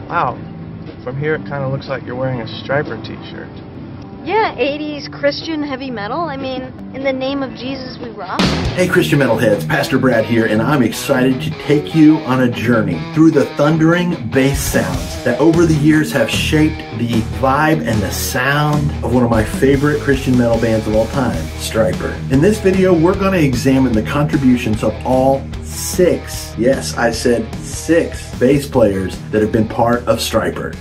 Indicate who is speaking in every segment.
Speaker 1: Wow, from here it kind of looks like you're wearing a Stryper t-shirt.
Speaker 2: Yeah, 80s Christian heavy metal. I mean, in the name of Jesus we rock.
Speaker 3: Hey Christian Metalheads, Pastor Brad here, and I'm excited to take you on a journey through the thundering bass sounds that over the years have shaped the vibe and the sound of one of my favorite Christian metal bands of all time, Stryper. In this video, we're going to examine the contributions of all 6, yes, I said 6 bass players that have been part of Stryper.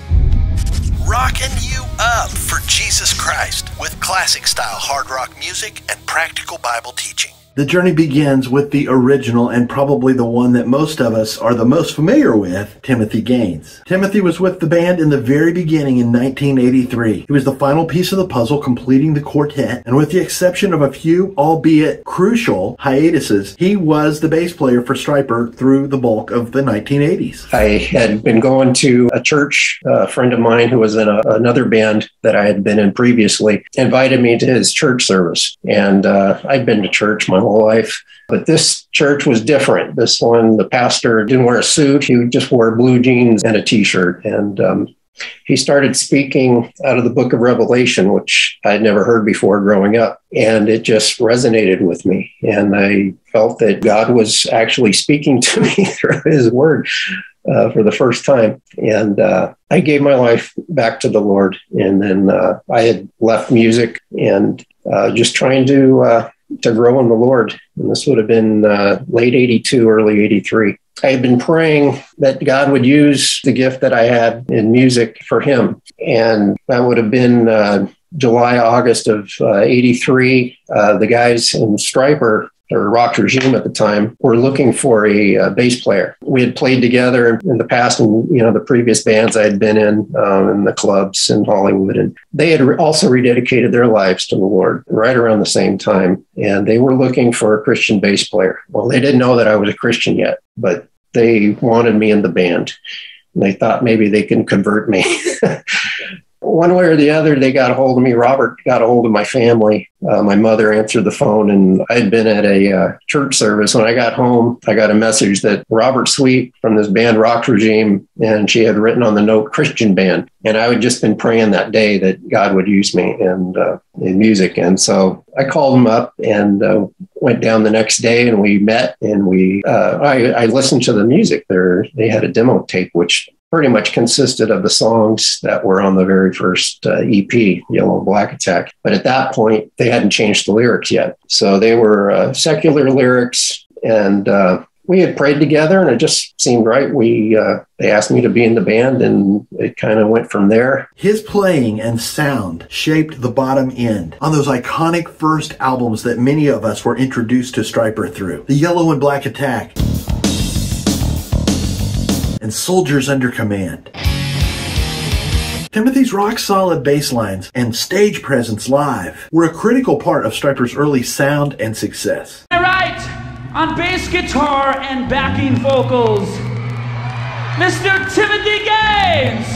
Speaker 4: Rocking you up for Jesus Christ with classic style hard rock music and practical Bible teaching.
Speaker 3: The journey begins with the original and probably the one that most of us are the most familiar with, Timothy Gaines. Timothy was with the band in the very beginning in 1983. He was the final piece of the puzzle completing the quartet, and with the exception of a few, albeit crucial, hiatuses, he was the bass player for Stryper through the bulk of the 1980s.
Speaker 5: I had been going to a church. A friend of mine who was in another band that I had been in previously invited me to his church service, and I'd been to church my whole life. But this church was different. This one, the pastor didn't wear a suit. He just wore blue jeans and a t-shirt. And he started speaking out of the book of Revelation, which I'd never heard before growing up. And it just resonated with me. And I felt that God was actually speaking to me through his word for the first time. And I gave my life back to the Lord. And then I had left music and just trying to grow in the Lord. And this would have been late 82, early 83. I had been praying that God would use the gift that I had in music for him. And that would have been July, August of 83. The guys in Stryper, or Rock Regime at the time, were looking for a bass player. We had played together in the past in the previous bands I had been in the clubs in Hollywood. And they had also rededicated their lives to the Lord right around the same time. And they were looking for a Christian bass player. Well, they didn't know that I was a Christian yet, but they wanted me in the band. And they thought maybe they can convert me. One way or the other, they got a hold of me. Robert got a hold of my family. My mother answered the phone, and I had been at a church service. When I got home, I got a message that Robert Sweet from this band Rock Regime, and she had written on the note Christian band. And I had just been praying that day that God would use me in music. And so I called him up and went down the next day, and we met, and I listened to the music. They had a demo tape, which pretty much consisted of the songs that were on the very first EP, Yellow and Black Attack. But at that point, they hadn't changed the lyrics yet. So they were secular lyrics, and we had prayed together, and it just seemed right. They asked me to be in the band, and it kind of went from there.
Speaker 3: His playing and sound shaped the bottom end on those iconic first albums that many of us were introduced to Stryper through. The Yellow and Black Attack, and Soldiers Under Command. Timothy's rock-solid bass lines and stage presence live were a critical part of Stryper's early sound and success.
Speaker 6: Right, on bass guitar and backing vocals, Mr. Timothy Gaines.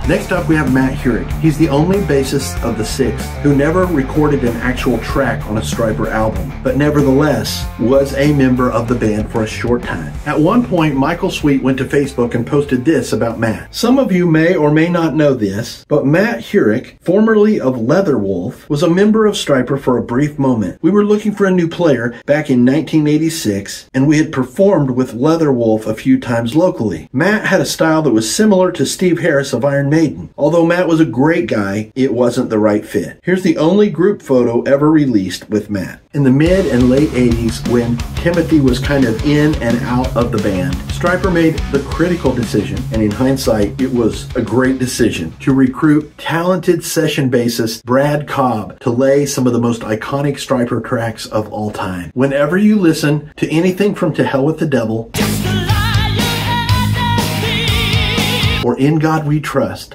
Speaker 3: Next up, we have Matt Hurek. He's the only bassist of the 6 who never recorded an actual track on a Stryper album, but nevertheless was a member of the band for a short time. At one point, Michael Sweet went to Facebook and posted this about Matt. Some of you may or may not know this, but Matt Hurek, formerly of Leatherwolf, was a member of Stryper for a brief moment. We were looking for a new player back in 1986, and we had performed with Leatherwolf a few times locally. Matt had a style that was similar to Steve Harris of Iron Maiden. Although Matt was a great guy, it wasn't the right fit. Here's the only group photo ever released with Matt. In the mid and late 80s, when Timothy was kind of in and out of the band, Stryper made the critical decision, and in hindsight, it was a great decision, to recruit talented session bassist Brad Cobb to lay some of the most iconic Stryper tracks of all time. Whenever you listen to anything from To Hell with the Devil or In God We Trust,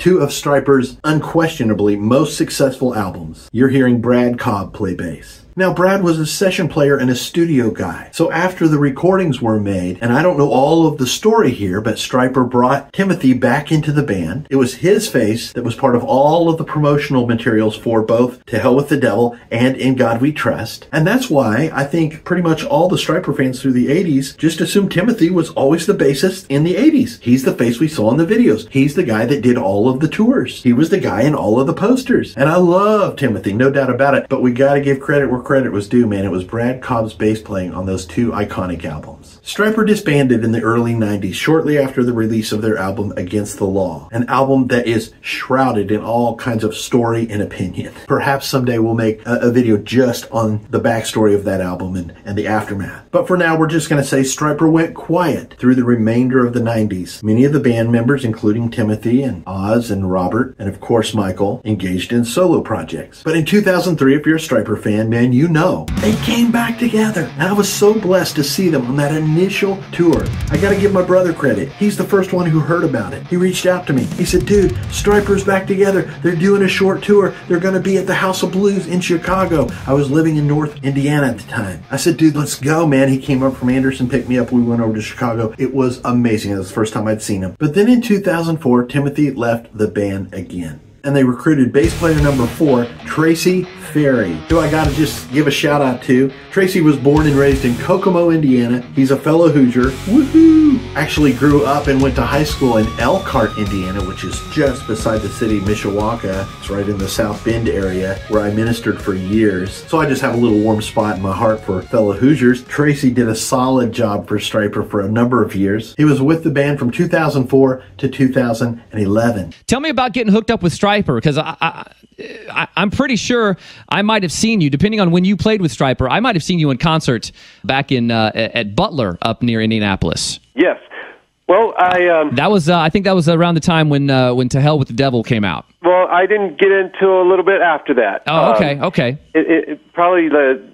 Speaker 3: two of Stryper's unquestionably most successful albums, you're hearing Brad Cobb play bass. Now, Brad was a session player and a studio guy. So after the recordings were made, and I don't know all of the story here, but Stryper brought Timothy back into the band. It was his face that was part of all of the promotional materials for both To Hell with the Devil and In God We Trust. And that's why I think pretty much all the Stryper fans through the 80s just assumed Timothy was always the bassist in the 80s. He's the face we saw in the videos. He's the guy that did all of the tours. He was the guy in all of the posters. And I love Timothy, no doubt about it, but we gotta give credit where credit was due, man. It was Brad Cobb's bass playing on those two iconic albums. Stryper disbanded in the early 90s, shortly after the release of their album Against the Law, an album that is shrouded in all kinds of story and opinion. Perhaps someday we'll make a video just on the backstory of that album and the aftermath. But for now, we're just going to say Stryper went quiet through the remainder of the 90s. Many of the band members, including Timothy and Oz and Robert, and of course Michael, engaged in solo projects. But in 2003, if you're a Stryper fan, man, you know they came back together. And I was so blessed to see them on that initial tour. I got to give my brother credit. He's the first one who heard about it. He reached out to me. He said, dude, Stryper's back together. They're doing a short tour. They're going to be at the House of Blues in Chicago. I was living in North Indiana at the time. I said, dude, let's go, man. He came up from Anderson, picked me up. We went over to Chicago. It was amazing. It was the first time I'd seen him. But then in 2004, Timothy left the band again. And they recruited bass player number 4, Tracy Ferry, who I gotta just give a shout out to. Tracy was born and raised in Kokomo, Indiana. He's a fellow Hoosier. Woohoo! Actually grew up and went to high school in Elkhart, Indiana, which is just beside the city of Mishawaka. It's right in the South Bend area where I ministered for years. So I just have a little warm spot in my heart for fellow Hoosiers. Tracy did a solid job for Stryper for a number of years. He was with the band from 2004 to 2011.
Speaker 7: Tell me about getting hooked up with Stryper, because I'm pretty sure I might have seen you, depending on when you played with Stryper, I might have seen you in concert back in at Butler up near Indianapolis.
Speaker 8: Yes. Well,
Speaker 7: that was I think that was around the time when To Hell with the Devil came out.
Speaker 8: Well, I didn't get into a little bit after that.
Speaker 7: Oh, okay, okay.
Speaker 8: It probably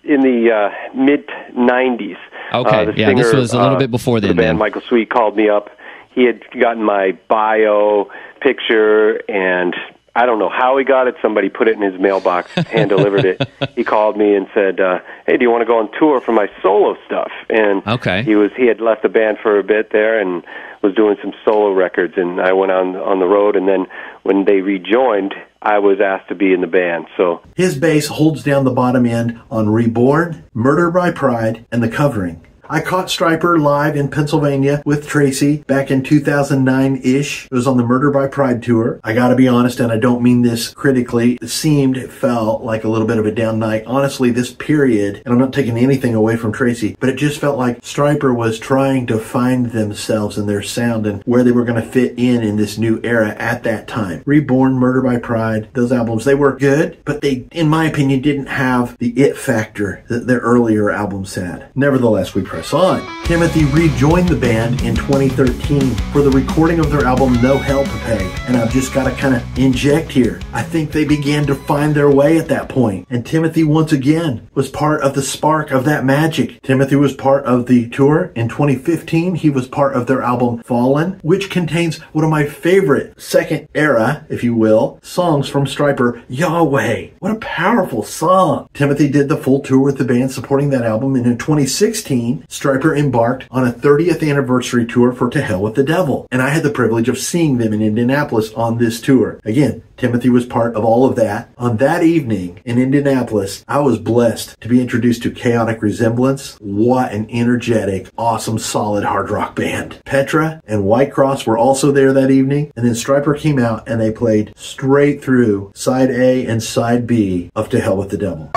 Speaker 8: in the mid '90s.
Speaker 7: Okay,
Speaker 8: the
Speaker 7: yeah,
Speaker 8: singer,
Speaker 7: this was a little bit before then.
Speaker 8: The band Michael Sweet called me up. He had gotten my bio picture, and I don't know how he got it. Somebody put it in his mailbox, hand-delivered it. He called me and said, hey, do you want to go on tour for my solo stuff? And
Speaker 7: okay.
Speaker 8: He had left the band for a bit there and was doing some solo records, and I went on the road, and then when they rejoined, I was asked to be in the band. So
Speaker 3: his bass holds down the bottom end on Reborn, Murder by Pride, and The Covering. I caught Stryper live in Pennsylvania with Tracy back in 2009-ish. It was on the Murder by Pride tour. I gotta be honest, and I don't mean this critically, it felt like a little bit of a down night. Honestly, this period, and I'm not taking anything away from Tracy, but it just felt like Stryper was trying to find themselves and their sound and where they were gonna fit in this new era at that time. Reborn, Murder by Pride, those albums, they were good, but they, in my opinion, didn't have the it factor that their earlier albums had. Nevertheless, we press on. Timothy rejoined the band in 2013 for the recording of their album No Hell to Pay. And I've just got to kind of inject here. I think they began to find their way at that point. And Timothy once again was part of the spark of that magic. Timothy was part of the tour in 2015. He was part of their album Fallen, which contains one of my favorite second era, if you will, songs from Stryper, Yahweh. What a powerful song. Timothy did the full tour with the band supporting that album, and in 2016, Stryper embarked on a 30th anniversary tour for To Hell with the Devil, and I had the privilege of seeing them in Indianapolis on this tour. Again, Timothy was part of all of that. On that evening in Indianapolis, I was blessed to be introduced to Chaotic Resemblance. What an energetic, awesome, solid hard rock band. Petra and White Cross were also there that evening, and then Stryper came out and they played straight through side A and side B of To Hell with the Devil.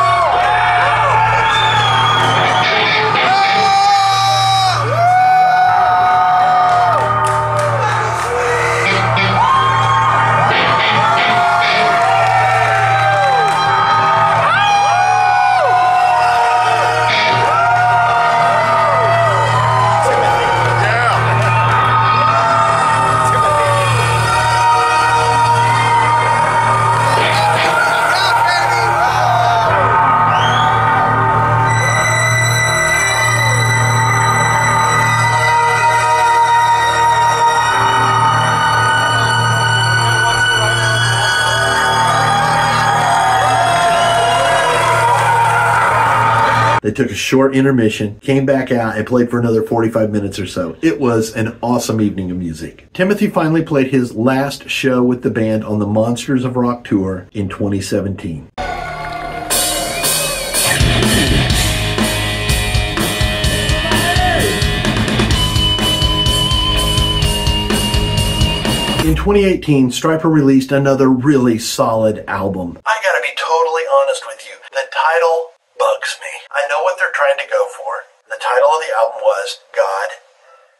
Speaker 3: They took a short intermission, came back out, and played for another 45 minutes or so. It was an awesome evening of music. Timothy finally played his last show with the band on the Monsters of Rock tour in 2017. In 2018, Stryper released another really solid album. I gotta be totally honest with you. The title bugs me. I know what they're trying to go for. The title of the album was God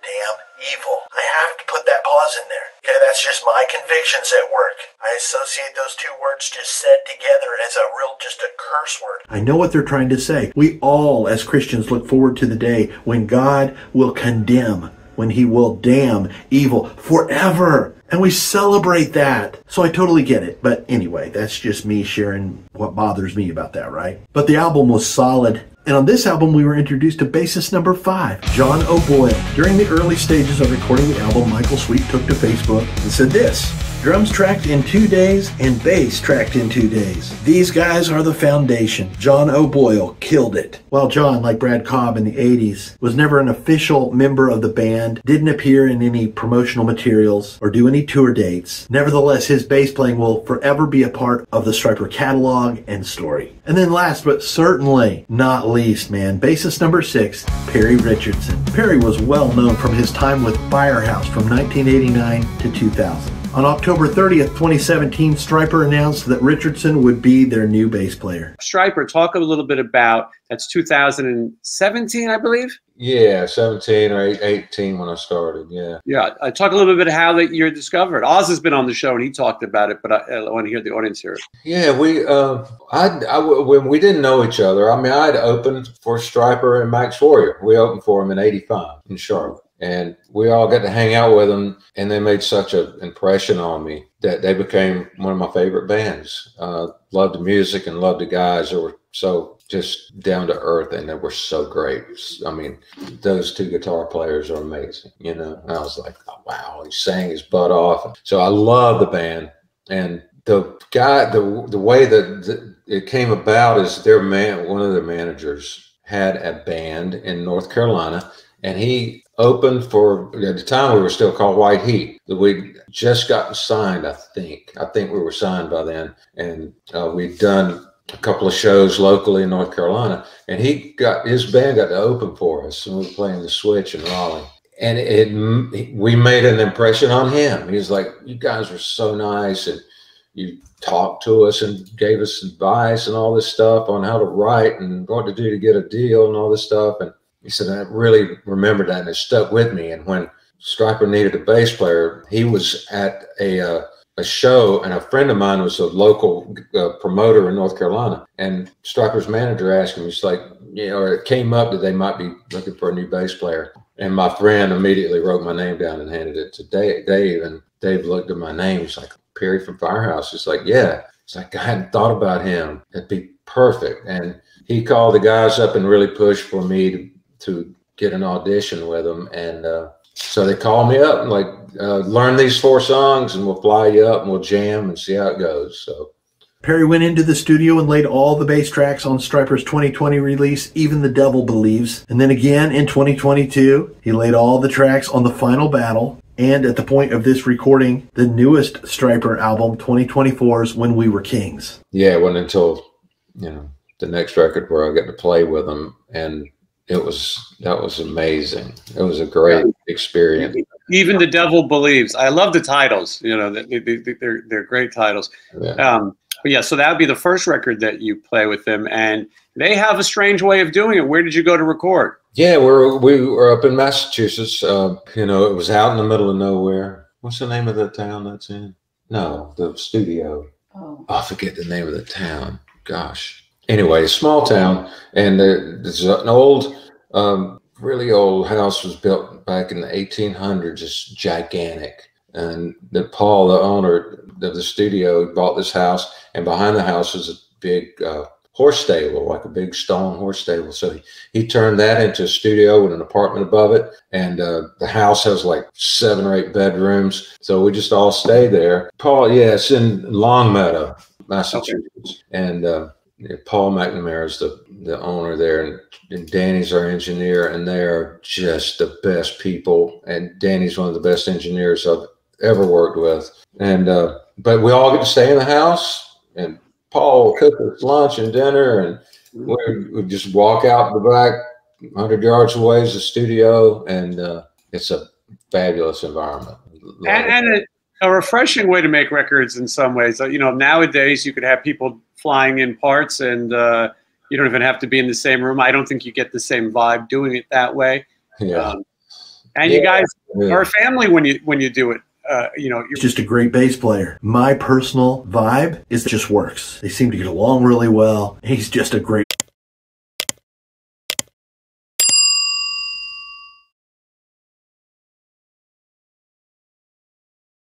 Speaker 3: Damn Evil. I have to put that pause in there. Okay, that's just my convictions at work. I associate those two words just said together as just a curse word. I know what they're trying to say. We all, as Christians, look forward to the day when God will condemn, when he will damn evil forever. And we celebrate that. So I totally get it. But anyway, that's just me sharing what bothers me about that, right? But the album was solid. And on this album, we were introduced to bassist number 5, John O'Boyle. During the early stages of recording the album, Michael Sweet took to Facebook and said this: drums tracked in 2 days and bass tracked in 2 days. These guys are the foundation. John O'Boyle killed it. While John, like Brad Cobb in the 80s, was never an official member of the band, didn't appear in any promotional materials or do any tour dates, nevertheless, his bass playing will forever be a part of the Stryper catalog and story. And then last but certainly not least, bassist number 6, Perry Richardson. Perry was well known from his time with Firehouse from 1989 to 2000. On October 30th, 2017, Stryper announced that Richardson would be their new bass player.
Speaker 9: Stryper, talk a little bit about, that's 2017, I believe?
Speaker 10: Yeah, 17 or 18 when I started, yeah.
Speaker 9: Yeah, talk a little bit how that you're discovered. Oz has been on the show and he talked about it, but I want to hear the audience hear it.
Speaker 10: Yeah, when we didn't know each other, I'd opened for Stryper and Max Warrior. We opened for him in 85 in Charlotte. And we all got to hang out with them, and they made such an impression on me that they became one of my favorite bands. Loved the music and loved the guys. They were so just down to earth, and they were so great. I mean, those two guitar players are amazing, you know. And I was like, oh, wow, he sang his butt off. So I love the band. And the guy, the way that it came about is one of their managers had a band in North Carolina, and he opened for, at the time we were still called White Heat. We'd just gotten signed, I think. I think we were signed by then. And we'd done a couple of shows locally in North Carolina. And his band got to open for us. And we were playing the Switch in Raleigh. And we made an impression on him. He was like, you guys were so nice. And you talked to us and gave us advice and all this stuff on how to write and what to do to get a deal and all this stuff. And he said, I really remembered that, and it stuck with me. And when Stryper needed a bass player, he was at a show, and a friend of mine was a local promoter in North Carolina. And Stryper's manager asked him, he's like, or it came up that they might be looking for a new bass player. And my friend immediately wrote my name down and handed it to Dave. And Dave looked at my name. He's like, Perry from Firehouse. He's like, yeah. It's like, I hadn't thought about him. It'd be perfect. And he called the guys up and really pushed for me to get an audition with them. And so they called me up and like, learn these 4 songs and we'll fly you up and we'll jam and see how it goes. So
Speaker 3: Perry went into the studio and laid all the bass tracks on Stryper's 2020 release, Even the Devil Believes. And then again in 2022, he laid all the tracks on The Final Battle. And at the point of this recording, the newest Stryper album, 2024's When We Were Kings.
Speaker 10: Yeah, it wasn't until, the next record where I got to play with them, and that was amazing. It was a great experience.
Speaker 9: Even the Devil Believes. I love the titles. They're great titles.
Speaker 10: Yeah.
Speaker 9: But yeah, so that would be the first record that you play with them, and they have a strange way of doing it. Where did you go to record?
Speaker 10: Yeah, we were up in Massachusetts. It was out in the middle of nowhere. What's the name of the town that's in? No, the studio. Oh, I forget the name of the town. Gosh. Anyway, a small town, and there's an old, really old house was built back in the 1800s. It's gigantic. And then Paul, the owner of the studio, bought this house, and behind the house was a big horse stable, like a big stone horse stable. So he turned that into a studio with an apartment above it. And the house has like 7 or 8 bedrooms. So we just all stayed there. Paul, it's in Longmeadow, Massachusetts. And Paul McNamara is the owner there, and Danny's our engineer, and they're just the best people. And Danny's one of the best engineers I've ever worked with. And but we all get to stay in the house, and Paul will cook us lunch and dinner, and we just walk out the back 100 yards away is the studio, and it's a fabulous environment.
Speaker 9: And a refreshing way to make records in some ways. You know, nowadays you could have people flying in parts, and you don't even have to be in the same room. I don't think you get the same vibe doing it that way.
Speaker 10: Yeah.
Speaker 9: And you guys are a family when you do it. You know,
Speaker 3: He's just a great bass player. My personal vibe is it just works. They seem to get along really well. He's just a great